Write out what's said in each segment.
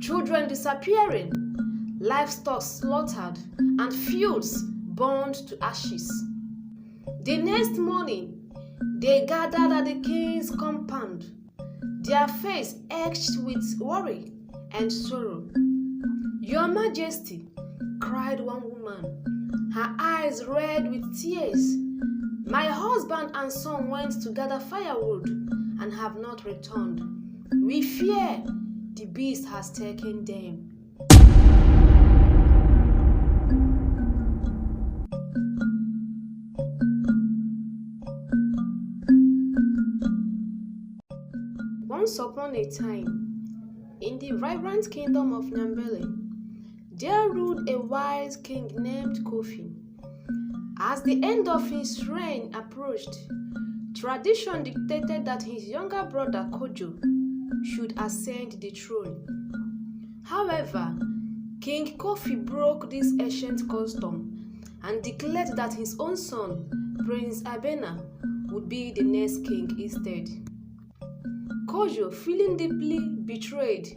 children disappearing, livestock slaughtered, and fields burned to ashes. The next morning, they gathered at the king's compound, their face etched with worry and sorrow. "Your Majesty," cried one woman, her eyes red with tears, "my husband and son went to gather firewood and have not returned. We fear the beast has taken them." Once upon a time, in the vibrant kingdom of Nyambele, there ruled a wise king named Kofi. As the end of his reign approached, tradition dictated that his younger brother Kojo should ascend the throne. However, King Kofi broke this ancient custom and declared that his own son, Prince Abena, would be the next king instead. Kojo, feeling deeply betrayed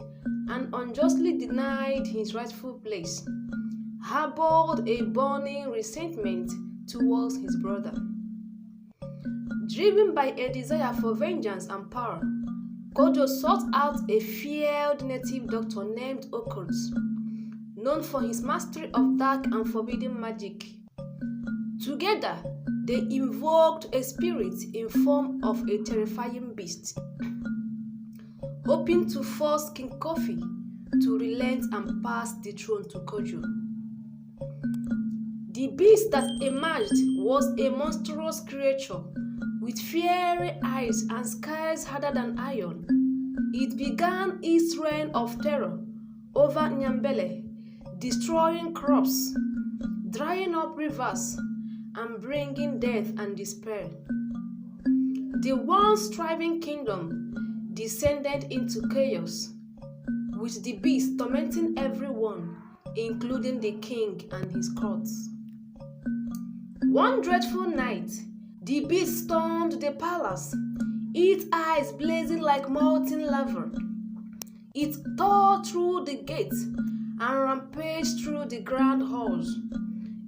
and unjustly denied his rightful place, harbored a burning resentment towards his brother. Driven by a desire for vengeance and power, Kojo sought out a feared native doctor named Occult, known for his mastery of dark and forbidden magic. Together, they invoked a spirit in form of a terrifying beast, hoping to force King Kofi to relent and pass the throne to Kojo. The beast that emerged was a monstrous creature with fiery eyes and scales harder than iron. It began its reign of terror over Nyambele, destroying crops, drying up rivers, and bringing death and despair. The once thriving kingdom descended into chaos, with the beast tormenting everyone, including the king and his courts. One dreadful night, the beast stormed the palace, its eyes blazing like molten lava. It tore through the gates and rampaged through the grand halls,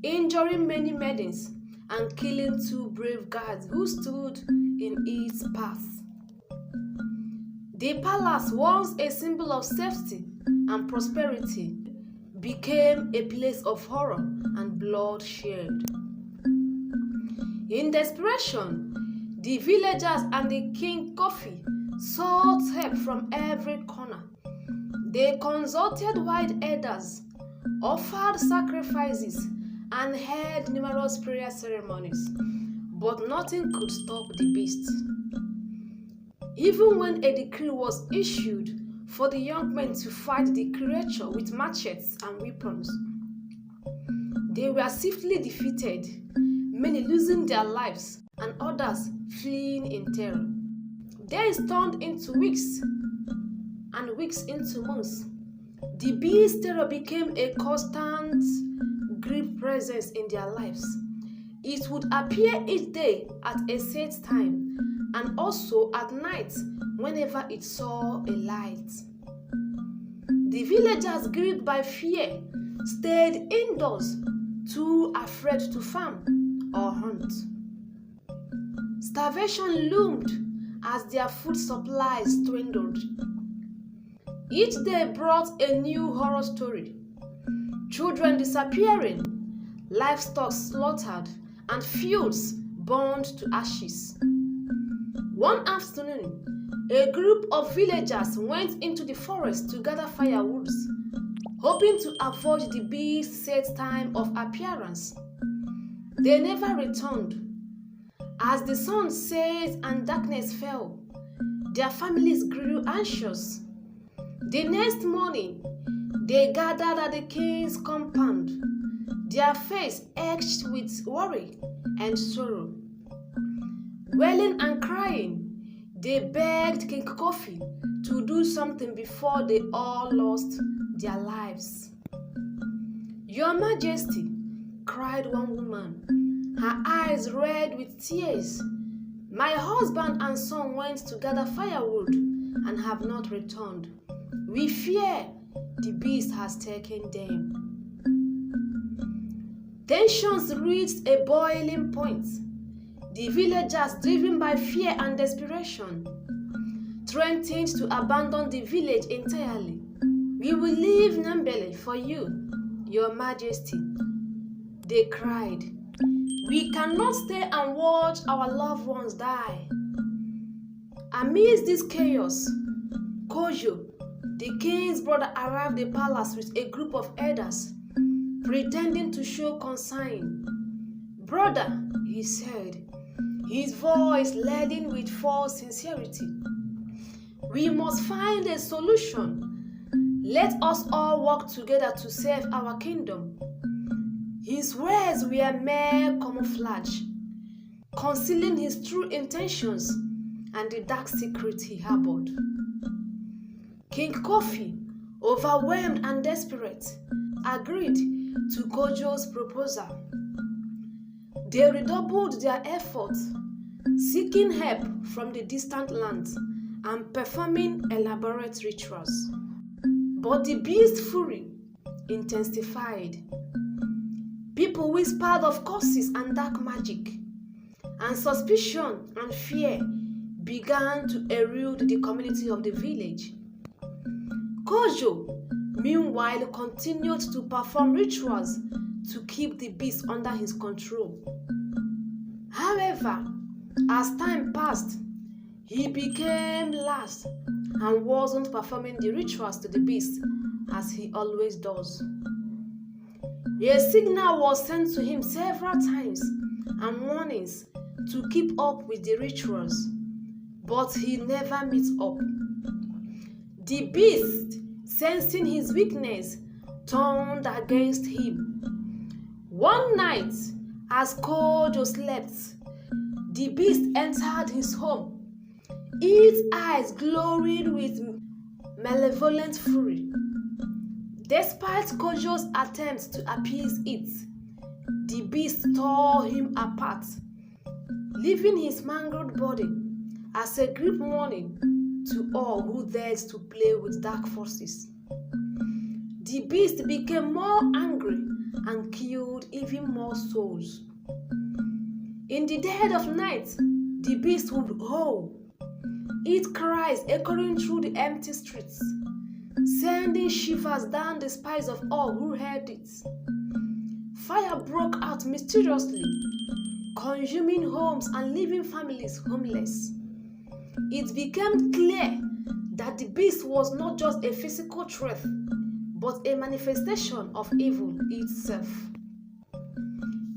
injuring many maidens and killing 2 brave guards who stood in its path. The palace, once a symbol of safety and prosperity, became a place of horror and bloodshed. In desperation, the villagers and the King Kofi sought help from every corner. They consulted wild elders, offered sacrifices, and held numerous prayer ceremonies, but nothing could stop the beast. Even when a decree was issued for the young men to fight the creature with machetes and weapons, they were swiftly defeated, many losing their lives and others fleeing in terror. Days turned into weeks and weeks into months. The beast's terror became a constant grim presence in their lives. It would appear each day at a set time, and also at night whenever it saw a light. The villagers, gripped by fear, stayed indoors, too afraid to farm or hunt. Starvation loomed as their food supplies dwindled. Each day brought a new horror story: children disappearing, livestock slaughtered, and fields burned to ashes. One afternoon, a group of villagers went into the forest to gather firewood, hoping to avoid the beast's set time of appearance. They never returned. As the sun set and darkness fell, their families grew anxious. The next morning, they gathered at the king's compound, their face etched with worry and sorrow. Wailing and crying, they begged King Kofi to do something before they all lost their lives. "Your Majesty," cried one woman, her eyes red with tears, "my husband and son went to gather firewood and have not returned. We fear the beast has taken them. Tensions reached a boiling point. The villagers, driven by fear and desperation, threatened to abandon the village entirely. "We will leave Nambele for you, Your Majesty," they cried. "We cannot stay and watch our loved ones die." Amidst this chaos, Kojo, the king's brother, arrived at the palace with a group of elders, pretending to show concern. "Brother," he said, his voice laden with false sincerity, "we must find a solution. Let us all work together to save our kingdom." His words were mere camouflage, concealing his true intentions and the dark secret he harbored. King Kofi, overwhelmed and desperate, agreed to Kojo's proposal. They redoubled their efforts, seeking help from the distant lands and performing elaborate rituals. But the beast's fury intensified. People whispered of curses and dark magic, and suspicion and fear began to erode the community of the village. Kojo, meanwhile, continued to perform rituals to keep the beast under his control. However, as time passed, he became lax and wasn't performing the rituals to the beast as he always does. A signal was sent to him several times and warnings to keep up with the rituals, but he never meets up. The beast, sensing his weakness, turned against him. One night, as Kojo slept, the beast entered his home, its eyes glowing with malevolent fury. Despite Kojo's attempts to appease it, the beast tore him apart, leaving his mangled body as a grim warning to all who dared to play with dark forces. The beast became more angry and killed even more souls. In the dead of night, the beast would howl, its cries echoing through the empty streets, sending shivers down the spines of all who heard it. Fire broke out mysteriously, consuming homes and leaving families homeless. It became clear that the beast was not just a physical threat, but a manifestation of evil itself.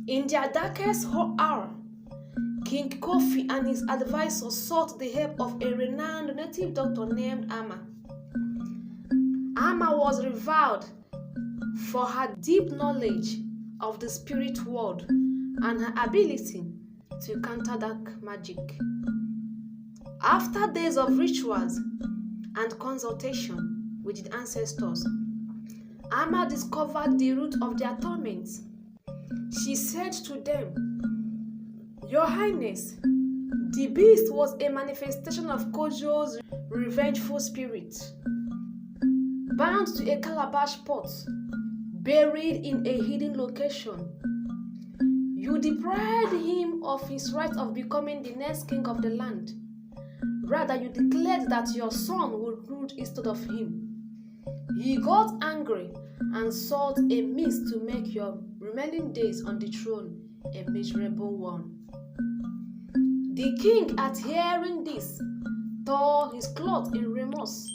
In their darkest hour, King Kofi and his advisors sought the help of a renowned native doctor named Ama. Ama was revered for her deep knowledge of the spirit world and her ability to counter dark magic. After days of rituals and consultation with the ancestors, Ama discovered the root of their torments. She said to them, "Your Highness, the beast was a manifestation of Kojo's revengeful spirit, bound to a calabash pot, buried in a hidden location. You deprived him of his right of becoming the next king of the land. Rather, you declared that your son would rule instead of him. He got angry and sought a means to make your remaining days on the throne a miserable one." The king, at hearing this, tore his cloth in remorse.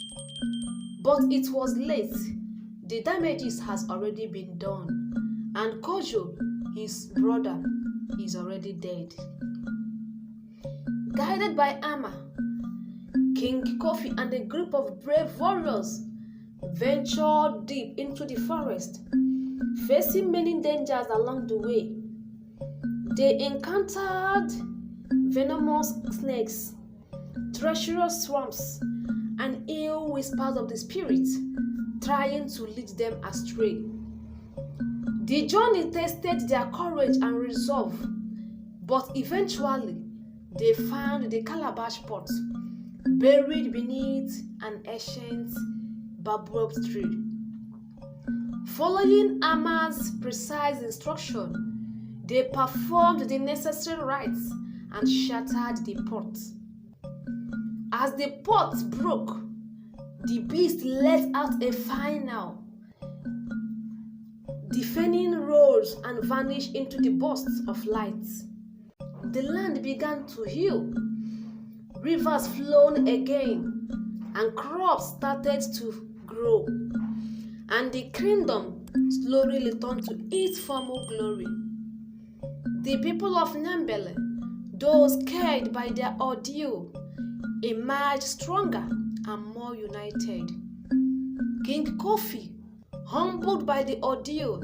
But it was late. The damages has already been done, and Kojo, his brother, is already dead. Guided by Ama, King Kofi and a group of brave warriors ventured deep into the forest, facing many dangers along the way. They encountered venomous snakes, treacherous swamps, and ill whispers of the spirits trying to lead them astray. The journey tested their courage and resolve, but eventually they found the calabash pot buried beneath an ancient baobab tree. Following Ama's precise instruction, they performed the necessary rites and shattered the pot. As the pot broke, the beast let out a final, deafening roar and vanished into the bursts of light. The land began to heal, rivers flowed again, and crops started to grow, and the kingdom slowly returned to its former glory. The people of Nyambele, those scared by their ordeal, emerged stronger and more united. King Kofi, humbled by the ordeal,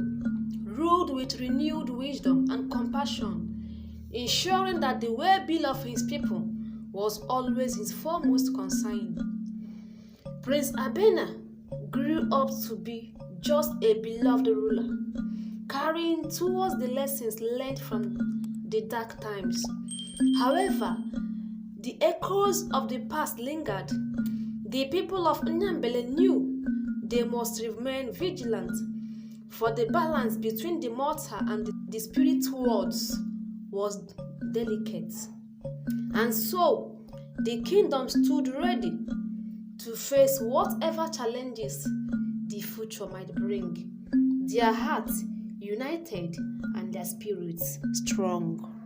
ruled with renewed wisdom and compassion, ensuring that the well-being of his people was always his foremost concern. Prince Abena grew up to be just a beloved ruler, carrying towards the lessons learned from the dark times. However, the echoes of the past lingered. The people of Nyambele knew they must remain vigilant, for the balance between the mortal and the spirit worlds was delicate. And so, the kingdom stood ready to face whatever challenges the future might bring, their hearts united and their spirits strong.